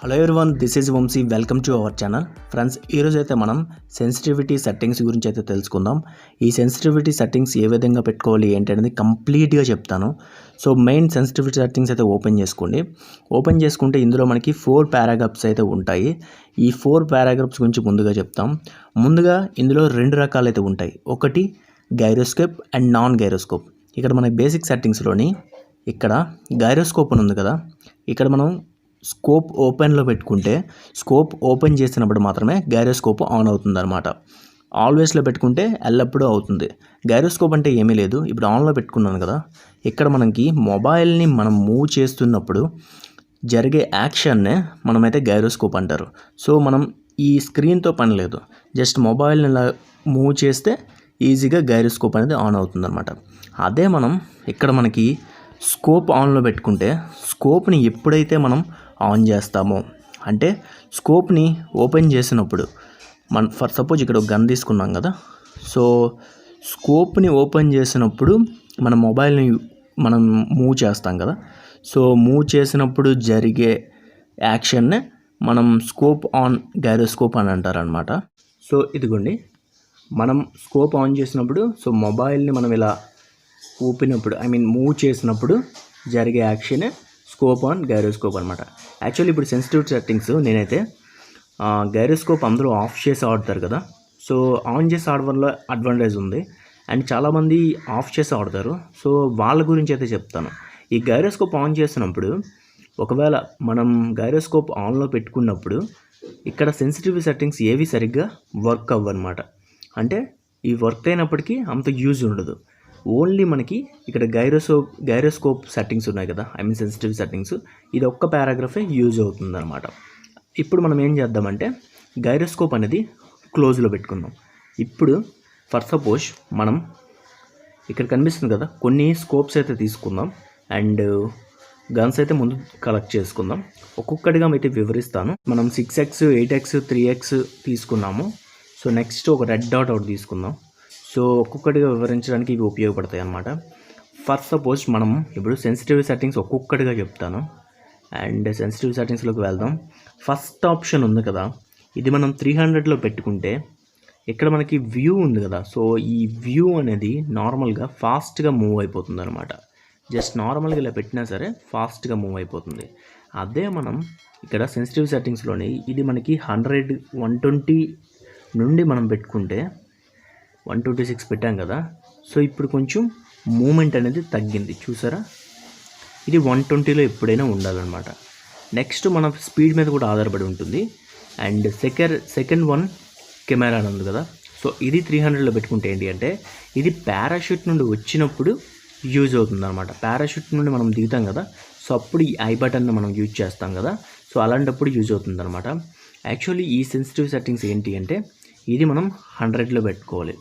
Hello everyone, this is Vamshi. Welcome to our channel. Friends, ఈరోజు అయితే మనం సెన్సిటివిటీ సెట్టింగ్స్ గురించి అయితే తెలుసుకుందాం. ఈ సెన్సిటివిటీ సెట్టింగ్స్ ఏ విధంగా పెట్టుకోవాలి ఏంటి అనేది కంప్లీట్గా చెప్తాను. సో మెయిన్ సెన్సిటివిటీ సెట్టింగ్స్ అయితే ఓపెన్ చేసుకోండి. ఓపెన్ చేసుకుంటే ఇందులో మనకి 4 పారాగ్రాఫ్స్ అయితే ఉంటాయి. ఈ 4 పారాగ్రాఫ్స్ గురించి ముందుగా చెప్తాం. ముందుగా ఇందులో 2 రకాలు అయితే ఉంటాయి. ఒకటి గైరోస్కోప్ అండ్ నాన్ గైరోస్కోప్. ఇక్కడ మన బేసిక్ సెట్టింగ్స్లోని ఇక్కడ గైరోస్కోప్ అని ఉంది కదా, ఇక్కడ మనం స్కోప్ ఓపెన్లో పెట్టుకుంటే స్కోప్ ఓపెన్ చేసినప్పుడు మాత్రమే గైరోస్కోప్ ఆన్ అవుతుంది అనమాట. ఆల్వేస్లో పెట్టుకుంటే ఎల్లప్పుడూ అవుతుంది. గైరోస్కోప్ అంటే ఏమీ లేదు. ఇప్పుడు ఆన్లో పెట్టుకున్నాను కదా, ఇక్కడ మనకి మొబైల్ని మనం మూవ్ చేస్తున్నప్పుడు జరిగే యాక్షన్నే మనమైతే గైరోస్కోప్ అంటారు. సో మనం ఈ స్క్రీన్తో పని లేదు, జస్ట్ మొబైల్ని ఇలా మూవ్ చేస్తే ఈజీగా గైరోస్కోప్ అనేది ఆన్ అవుతుంది అనమాట. అదే మనం ఇక్కడ మనకి స్కోప్ ఆన్లో పెట్టుకుంటే స్కోప్ని ఎప్పుడైతే మనం ఆన్ చేస్తామో, అంటే స్కోప్ని ఓపెన్ చేసినప్పుడు ఫర్ సపోజ్ ఇక్కడ ఒక గన్ తీసుకున్నాం కదా, సో స్కోప్ని ఓపెన్ చేసినప్పుడు మన మొబైల్ని మనం మూవ్ చేస్తాం కదా, సో మూవ్ చేసినప్పుడు జరిగే యాక్షన్నే మనం స్కోప్ ఆన్ గైరోస్కోప్ అని అంటారనమాట. సో ఇదిగోండి, మనం స్కోప్ ఆన్ చేసినప్పుడు సో మొబైల్ని మనం ఇలా ఊపినప్పుడు మూవ్ చేసినప్పుడు జరిగే యాక్షనే స్కోప్ ఆన్ గైరోస్కోప్ అనమాట. యాక్చువల్లీ ఇప్పుడు సెన్సిటివిటీ సెట్టింగ్స్ నేనైతే గైరోస్కోప్ అందరూ ఆఫ్ చేసి ఆడతారు కదా, సో ఆన్ చేసి ఆడడం వల్ల అడ్వాంటేజ్ ఉంది అండ్ చాలామంది ఆఫ్ చేసి ఆడతారు. సో వాళ్ళ గురించి అయితే చెప్తాను. ఈ గైరోస్కోప్ ఆన్ చేసినప్పుడు ఒకవేళ మనం గైరోస్కోప్ ఆన్లో పెట్టుకున్నప్పుడు ఇక్కడ సెన్సిటివిటీ సెట్టింగ్స్ ఏవి సరిగ్గా వర్క్ అవ్వనమాట. అంటే ఈ వర్క్ అయినప్పటికీ అంత యూజ్ ఉండదు. ఓన్లీ మనకి ఇక్కడ గైరోస్కోప్ సెట్టింగ్స్ ఉన్నాయి కదా, సెన్సిటివ్ సెట్టింగ్స్, ఇది ఒక్క పారాగ్రాఫే యూజ్ అవుతుంది అనమాట. ఇప్పుడు మనం ఏం చేద్దామంటే గైరోస్కోప్ అనేది క్లోజ్లో పెట్టుకుందాం. ఇప్పుడు ఫర్ సపోజ్ మనం ఇక్కడ కనిపిస్తుంది కదా, కొన్ని స్కోప్స్ అయితే తీసుకుందాం అండ్ గన్స్ అయితే ముందు కలెక్ట్ చేసుకుందాం. ఒక్కొక్కటిగా అయితే వివరిస్తాను. మనం 6x 8x 3x తీసుకున్నాము. సో నెక్స్ట్ ఒక రెడ్ డాట్ ఒకటి తీసుకుందాం. సో ఒక్కొక్కటిగా వివరించడానికి ఇవి ఉపయోగపడతాయి అన్నమాట. ఫర్ సపోజ్ మనం ఇప్పుడు సెన్సిటివ్ సెట్టింగ్స్ ఒక్కొక్కటిగా చెప్తాను అండ్ సెన్సిటివ్ సెట్టింగ్స్లోకి వెళ్దాం. ఫస్ట్ ఆప్షన్ ఉంది కదా, ఇది మనం 300లో పెట్టుకుంటే ఇక్కడ మనకి వ్యూ ఉంది కదా, సో ఈ వ్యూ అనేది నార్మల్గా ఫాస్ట్గా మూవ్ అయిపోతుంది అనమాట. జస్ట్ నార్మల్గా ఇలా పెట్టినా సరే ఫాస్ట్గా మూవ్ అయిపోతుంది. అదే మనం ఇక్కడ సెన్సిటివ్ సెట్టింగ్స్లోని ఇది మనకి 100 120 నుండి మనం పెట్టుకుంటే 126 పెట్టాం కదా, సో ఇప్పుడు కొంచెం మూమెంట్ అనేది తగ్గింది చూసారా. ఇది 120లో ఎప్పుడైనా ఉండాలన్నమాట. నెక్స్ట్ మన స్పీడ్ మీద కూడా ఆధారపడి ఉంటుంది. అండ్ సెకండ్ వన్ కెమెరా అని ఉంది కదా, సో ఇది 300లో పెట్టుకుంటే ఏంటి అంటే ఇది పారాషూట్ నుండి వచ్చినప్పుడు యూజ్ అవుతుంది అనమాట. పారాషూట్ నుండి మనం దిగుతాం కదా, సో అప్పుడు ఈ ఐ బటన్ని మనం యూజ్ చేస్తాం కదా, సో అలాంటప్పుడు యూజ్ అవుతుంది అనమాట. యాక్చువల్లీ ఈ సెన్సిటివ్ సెట్టింగ్స్ ఏంటి అంటే ఇది మనం 100లో పెట్టుకోవాలి,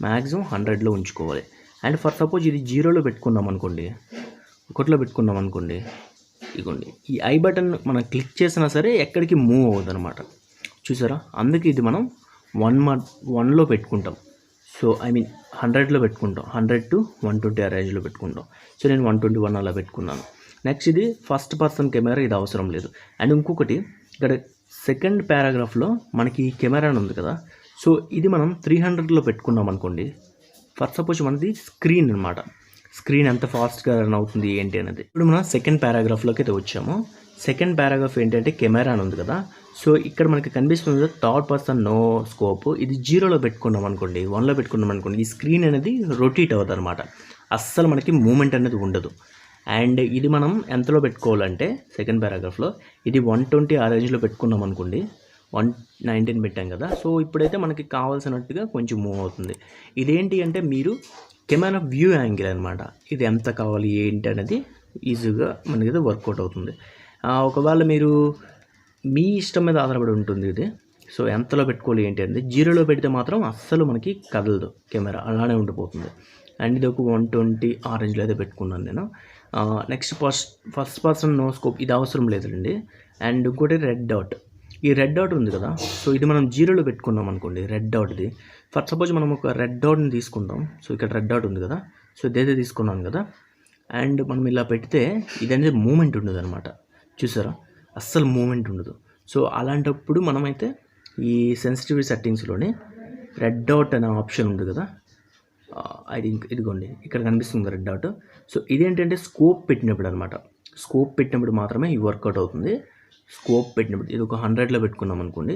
మ్యాక్సిమం 100లో ఉంచుకోవాలి. అండ్ ఫర్ సపోజ్ ఇది 0లో పెట్టుకున్నాం అనుకోండి, 1లో పెట్టుకున్నాం అనుకోండి, ఇదిగోండి ఈ ఐ బటన్ మనం క్లిక్ చేసినా సరే ఎక్కడికి మూవ్ అవ్వదు అనమాట చూసారా. అందుకే ఇది మనం 1లో పెట్టుకుంటాం. సో 100లో పెట్టుకుంటాం, 100 to 120 ఆ రేంజ్లో పెట్టుకుంటాం. సో నేను 121 అలా పెట్టుకున్నాను. నెక్స్ట్ ఇది ఫస్ట్ పర్సన్ కెమెరా, ఇది అవసరం లేదు. అండ్ ఇంకొకటి ఇక్కడ సెకండ్ పారాగ్రాఫ్లో మనకి కెమెరా ఉంది కదా, సో ఇది మనం 300లో పెట్టుకున్నాం అనుకోండి. ఫర్ సపోజ్ మనది స్క్రీన్ అనమాట, స్క్రీన్ ఎంత ఫాస్ట్గా రన్ అవుతుంది ఏంటి అనేది. ఇప్పుడు మనం సెకండ్ పారాగ్రాఫ్లోకి అయితే వచ్చాము. సెకండ్ పారాగ్రాఫ్ ఏంటంటే కెమెరా అని ఉంది కదా, సో ఇక్కడ మనకి కనిపిస్తుంది థర్డ్ పర్సన్ నో స్కోప్. ఇది 0లో పెట్టుకున్నాం అనుకోండి, 1లో పెట్టుకున్నాం అనుకోండి, ఈ స్క్రీన్ అనేది రొటేట్ అవుతుంది అనమాట, అస్సలు మనకి మూమెంట్ అనేది ఉండదు. అండ్ ఇది మనం ఎంతలో పెట్టుకోవాలంటే సెకండ్ పారాగ్రాఫ్లో ఇది 120 ఆ రేంజ్లో పెట్టుకున్నాం అనుకోండి, 119 పెట్టాం కదా, సో ఇప్పుడైతే మనకి కావాల్సినట్టుగా కొంచెం మూవ్ అవుతుంది. ఇదేంటి అంటే మీరు కెమెరా వ్యూ యాంగిల్ అనమాట, ఇది ఎంత కావాలి ఏంటి అనేది ఈజీగా మనకి అయితే వర్కౌట్ అవుతుంది. ఒకవేళ మీరు మీ ఇష్టం మీద ఆధారపడి ఉంటుంది ఇది. సో ఎంతలో పెట్టుకోవాలి ఏంటి అనేది 0లో పెడితే మాత్రం అస్సలు మనకి కదలదు కెమెరా, అలానే ఉండిపోతుంది. అండ్ ఇది ఒక 120 ఆ రేంజ్లో అయితే పెట్టుకున్నాను నేను. Next first person no scope, ఇది అవసరం లేదండి. అండ్ ఇంకోటి రెడ్ డాట్, ఈ రెడ్ డాట్ ఉంది కదా, సో ఇది మనం 0లో పెట్టుకున్నాం అనుకోండి, రెడ్ డాట్ది. ఫర్ సపోజ్ మనం ఒక రెడ్ డాట్ని తీసుకుంటాం. సో ఇక్కడ రెడ్ డాట్ ఉంది కదా, సో ఇదైతే తీసుకున్నాం కదా, అండ్ మనం ఇలా పెడితే ఇది అనేది మూమెంట్ ఉండదు అనమాట చూసారా. అస్సలు మూమెంట్ ఉండదు. సో అలాంటప్పుడు మనమైతే ఈ సెన్సిటివిటీ సెట్టింగ్స్లోనే రెడ్ డాట్ అనే ఆప్షన్ ఉంది కదా, అది ఇదిగోండి ఇక్కడ కనిపిస్తుంది రెడ్ డాట్. సో ఇదేంటంటే స్కోప్ పెట్టినప్పుడు అనమాట. స్కోప్ పెట్టినప్పుడు మాత్రమే ఈ వర్కౌట్ అవుతుంది. స్కోప్ పెట్టినప్పుడు ఇది ఒక 100లో పెట్టుకున్నాం అనుకోండి,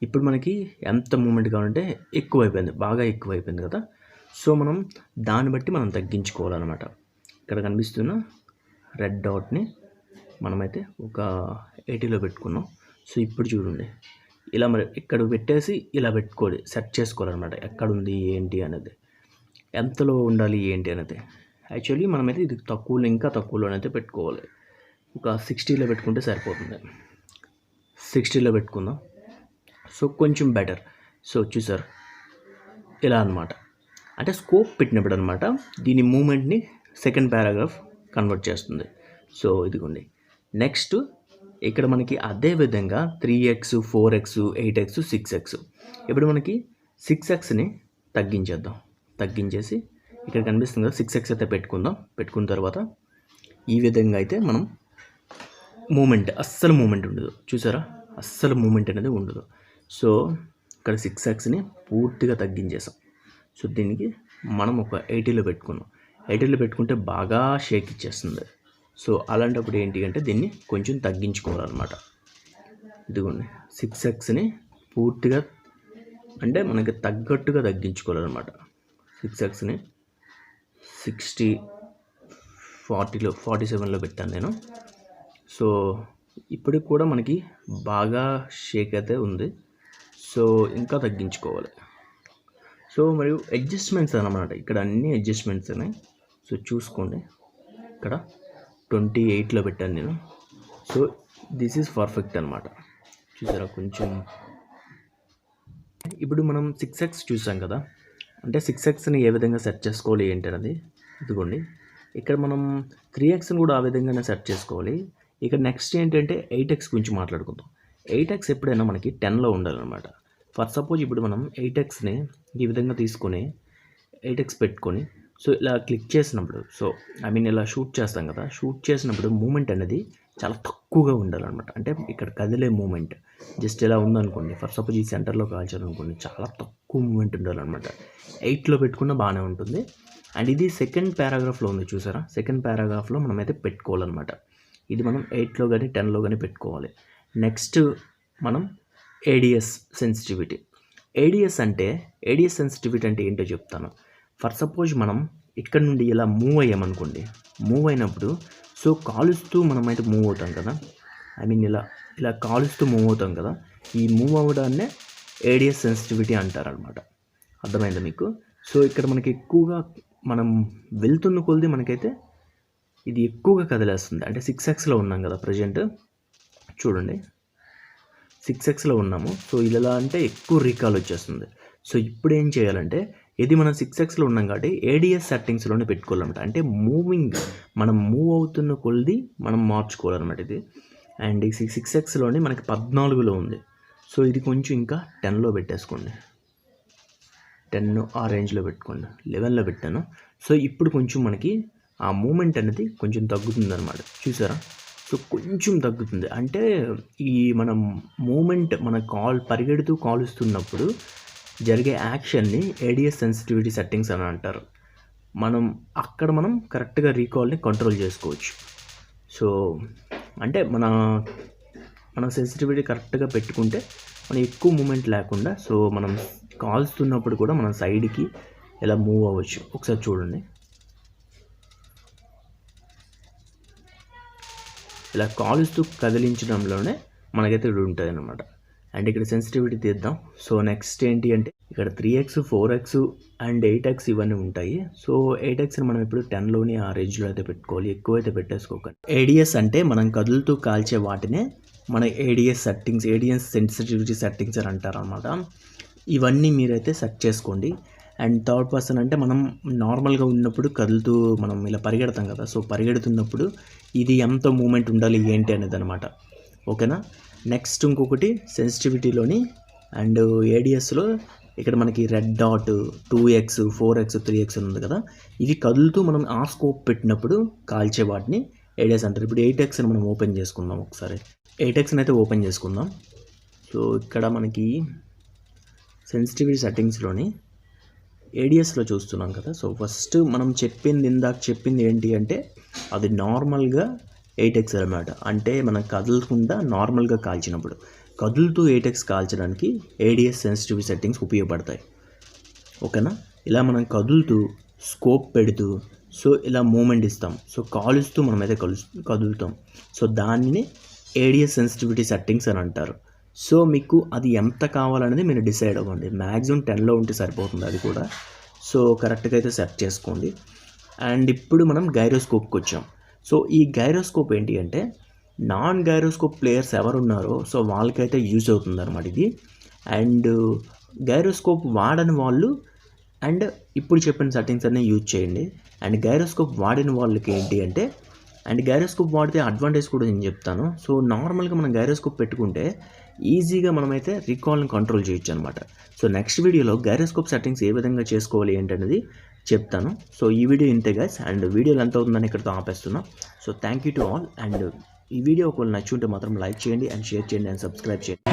ఇప్పుడు మనకి ఎంత మూమెంట్ కావాలంటే ఎక్కువైపోయింది, బాగా ఎక్కువైపోయింది కదా. సో మనం దాన్ని బట్టి మనం తగ్గించుకోవాలన్నమాట. ఇక్కడ కనిపిస్తున్న రెడ్ డాట్ని మనమైతే ఒక 80లో పెట్టుకున్నాం. సో ఇప్పుడు చూడండి, ఇలా మరి ఇక్కడ పెట్టేసి ఇలా పెట్టుకోవాలి, సెట్ చేసుకోవాలన్నమాట. ఎక్కడుంది ఏంటి అనేది, ఎంతలో ఉండాలి ఏంటి అనేది. యాక్చువల్లీ మనమైతే ఇది తక్కువలో, ఇంకా తక్కువలోనైతే పెట్టుకోవాలి. ఒక 60లో పెట్టుకుంటే సరిపోతుంది. 60లో పెట్టుకుందాం. సో కొంచెం బెటర్. సో చూసారు ఇలా అనమాట. అంటే స్కోప్ పెట్టినప్పుడు అనమాట దీని మూమెంట్ని సెకండ్ పారాగ్రాఫ్ కన్వర్ట్ చేస్తుంది. సో ఇదిగోండి. నెక్స్ట్ ఇక్కడ మనకి అదే విధంగా 3x 4x 8x 6x. ఇప్పుడు మనకి 6xని తగ్గించేద్దాం. తగ్గించేసి ఇక్కడ కనిపిస్తుంది కదా 6x అయితే పెట్టుకుందాం. పెట్టుకున్న తర్వాత ఈ విధంగా అయితే మనం అస్సలు మూమెంట్ ఉండదు. చూసారా, అస్సలు మూమెంట్ అనేది ఉండదు. సో ఇక్కడ 6xని పూర్తిగా తగ్గించేసాం. సో దీనికి మనం ఒక 80లో పెట్టుకున్నాం. 80లో పెట్టుకుంటే బాగా షేక్ ఇచ్చేస్తుంది. సో అలాంటప్పుడు ఏంటి అంటే దీన్ని కొంచెం తగ్గించుకోవాలన్నమాట. ఇదిగోండి 6xని పూర్తిగా అంటే మనకి తగ్గట్టుగా తగ్గించుకోవాలన్నమాట. 6xని 60 40లో 47లో పెట్టాను నేను. సో ఇప్పటికి కూడా మనకి బాగా షేక్ అయితే ఉంది. సో ఇంకా తగ్గించుకోవాలి. సో మరియు అడ్జస్ట్మెంట్స్ అన్నమాట, ఇక్కడ అన్ని అడ్జస్ట్మెంట్స్ ఉన్నాయి. సో చూసుకోండి, ఇక్కడ 28లో పెట్టాను నేను. సో దిస్ ఈజ్ పర్ఫెక్ట్ అనమాట. చూసారా కొంచెం. ఇప్పుడు మనం 6x చూసాం కదా, అంటే 6xని ఏ విధంగా సెట్ చేసుకోవాలి ఏంటి అనేది. ఇదిగోండి ఇక్కడ మనం 3xని కూడా ఆ విధంగానే సెట్ చేసుకోవాలి. ఇక నెక్స్ట్ ఏంటంటే 8x గురించి మాట్లాడుకుందాం. 8x ఎప్పుడైనా మనకి 10లో ఉండాలన్నమాట. ఫర్ సపోజ్ ఇప్పుడు మనం 8xని ఈ విధంగా తీసుకొని 8x పెట్టుకొని సో ఇలా క్లిక్ చేసినప్పుడు, సో ఇలా షూట్ చేస్తాం కదా, షూట్ చేసినప్పుడు మూమెంట్ అనేది చాలా తక్కువగా ఉండాలన్నమాట. అంటే ఇక్కడ కదిలే మూమెంట్ జస్ట్ ఇలా ఉందనుకోండి, ఫర్ సపోజ్ ఈ సెంటర్లో కాల్చాలనుకోండి, చాలా తక్కువ మూమెంట్ ఉండాలన్నమాట. 8లో పెట్టుకున్న బాగానే ఉంటుంది. అండ్ ఇది సెకండ్ పారాగ్రాఫ్లో ఉంది చూసారా, సెకండ్ పారాగ్రాఫ్లో మనమైతే పెట్టుకోవాలన్నమాట. ఇది మనం 8లో కానీ 10లో కానీ పెట్టుకోవాలి. నెక్స్ట్ మనం ఏడిఎస్ సెన్సిటివిటీ. ఏడిఎస్ సెన్సిటివిటీ అంటే ఏంటో చెప్తాను. ఫర్ సపోజ్ మనం ఇక్కడ నుండి ఇలా మూవ్ అయ్యామనుకోండి, మూవ్ అయినప్పుడు సో కాలుస్తూ మనమైతే మూవ్ అవుతాం కదా, ఇలా కాలుస్తూ మూవ్ అవుతాం కదా, ఈ మూవ్ అవ్వడాన్నే ఏడిఎస్ సెన్సిటివిటీ అంటారనమాట. అర్థమైందా మీకు? సో ఇక్కడ మనకి ఎక్కువగా మనం వెళ్తున్న కొలది మనకైతే ఇది ఎక్కువగా కదిలేస్తుంది. అంటే 6xలో ఉన్నాం కదా ప్రజెంట్, చూడండి 6xలో ఉన్నాము. సో ఇలా అంటే ఎక్కువ రీకాల్ వచ్చేస్తుంది. సో ఇప్పుడు ఏం చేయాలంటే, ఇది మనం 6xలో ఉన్నాం కాబట్టి ఏడిఎస్ సెట్టింగ్స్లోనే పెట్టుకోవాలన్నమాట. అంటే మనం మూవ్ అవుతున్న కొలది మనం మార్చుకోవాలన్నమాట ఇది. అండ్ ఈ 6xలోని మనకి 14లో ఉంది. సో ఇది కొంచెం ఇంకా 10లో పెట్టేసుకోండి. 10 ఆ రేంజ్లో పెట్టుకోండి. 11లో పెట్టాను. సో ఇప్పుడు కొంచెం మనకి ఆ మూమెంట్ అనేది కొంచెం తగ్గుతుంది అనమాట. చూసారా, సో కొంచెం తగ్గుతుంది. అంటే ఈ మనం మూమెంట్ మన పరిగెడుతూ కాలుస్తున్నప్పుడు జరిగే యాక్షన్ని ఏడిఎస్ సెన్సిటివిటీ సెట్టింగ్స్ అని అంటారు. మనం కరెక్ట్గా రీకాల్ని కంట్రోల్ చేసుకోవచ్చు. సో అంటే మన సెన్సిటివిటీ కరెక్ట్గా పెట్టుకుంటే మనం ఎక్కువ మూమెంట్ లేకుండా, సో మనం కాల్స్తున్నప్పుడు కూడా మనం సైడ్కి ఇలా మూవ్ అవ్వచ్చు. ఒకసారి చూడండి, ఇలా కాలుస్తూ కదిలించడంలోనే మనకైతే ఇది ఉంటుంది అనమాట. అండ్ ఇక్కడ సెన్సిటివిటీ తీద్దాం. సో నెక్స్ట్ ఏంటి అంటే ఇక్కడ 3x 4x అండ్ 8x ఇవన్నీ ఉంటాయి. సో 8xని మనం ఇప్పుడు 10లోని ఆ రేంజ్లో అయితే పెట్టుకోవాలి, ఎక్కువైతే పెట్టేసుకోకండి. ఏడిఎస్ అంటే మనం కదులుతూ కాల్చే వాటినే మన ఏడిఎస్ సెన్సిటివిటీ సెట్టింగ్స్ అని అంటారు అనమాట. ఇవన్నీ మీరైతే సెట్ చేసుకోండి. అండ్ థర్డ్ పర్సన్ అంటే మనం నార్మల్గా ఉన్నప్పుడు కదులుతూ మనం ఇలా పరిగెడతాం కదా, సో పరిగెడుతున్నప్పుడు ఇది ఎంత మూమెంట్ ఉండాలి ఏంటి అనేది అనమాట. ఓకేనా. నెక్స్ట్ ఇంకొకటి సెన్సిటివిటీలోని అండ్ ఏడిఎస్లో ఇక్కడ మనకి red dot 2x 4x 3x ఉంది కదా, ఇవి కదులుతూ మనం ఆ స్కోప్ పెట్టినప్పుడు కాల్చే వాటిని ఏడిఎస్ అంటారు. ఇప్పుడు 8xని మనం ఓపెన్ చేసుకుందాం ఒకసారి. 8xని అయితే ఓపెన్ చేసుకుందాం. సో ఇక్కడ మనకి సెన్సిటివిటీ సెట్టింగ్స్లోని ఏడిఎస్లో చూస్తున్నాం కదా. సో ఫస్ట్ మనం ఇందాక చెప్పింది ఏంటి అంటే అది నార్మల్గా 8x అనమాట. అంటే మనం కదలకుండా నార్మల్గా కాల్చినప్పుడు, కదులుతూ 8x కాల్చడానికి ఏడిఎస్ సెన్సిటివిటీ సెట్టింగ్స్ ఉపయోగపడతాయి. ఓకేనా. ఇలా మనం కదులుతూ స్కోప్ పెడుతూ సో ఇలా మూమెంట్ ఇస్తాం. సో కాలుస్తూ మనమైతే కదులుతాం. సో దానిని ఏడిఎస్ సెన్సిటివిటీ సెట్టింగ్స్ అని అంటారు. సో మీకు అది ఎంత కావాలనేది మీరు డిసైడ్ అవ్వండి. మ్యాక్సిమం 10లో ఉంటే సరిపోతుంది అది కూడా. సో కరెక్ట్గా అయితే సెట్ చేసుకోండి. అండ్ ఇప్పుడు మనం గైరోస్కోప్కి వచ్చాం. సో ఈ గైరోస్కోప్ ఏంటి అంటే నాన్ గైరోస్కోప్ ప్లేయర్స్ ఎవరున్నారో సో వాళ్ళకైతే యూజ్ అవుతుంది అనమాట ఇది. అండ్ గైరోస్కోప్ వాడని వాళ్ళు అండ్ ఇప్పుడు చెప్పిన సెట్టింగ్స్ అన్నీ యూజ్ చేయండి. అండ్ గైరోస్కోప్ వాడిన వాళ్ళకి ఏంటి అంటే అండ్ గైరోస్కోప్ వాడితే అడ్వాంటేజ్ కూడా నేను చెప్తాను. సో నార్మల్గా మనం గైరోస్కోప్ పెట్టుకుంటే ఈజీగా మనమైతే రికాల్ని కంట్రోల్ చేయొచ్చు అనమాట. సో నెక్స్ట్ వీడియోలో గైరోస్కోప్ సెట్టింగ్స్ ఏ విధంగా చేసుకోవాలి ఏంటనేది చెప్తాను. సో ఈ వీడియో ఇంతే గైస్. అండ్ వీడియోలు ఎంత అవుతుందని ఇక్కడితో ఆపేస్తున్నా. So thank you to all. And ఈ వీడియో ఒకవేళ నచ్చుంటే మాత్రం లైక్ చేయండి అండ్ షేర్ చేయండి అండ్ సబ్స్క్రైబ్ చేయండి.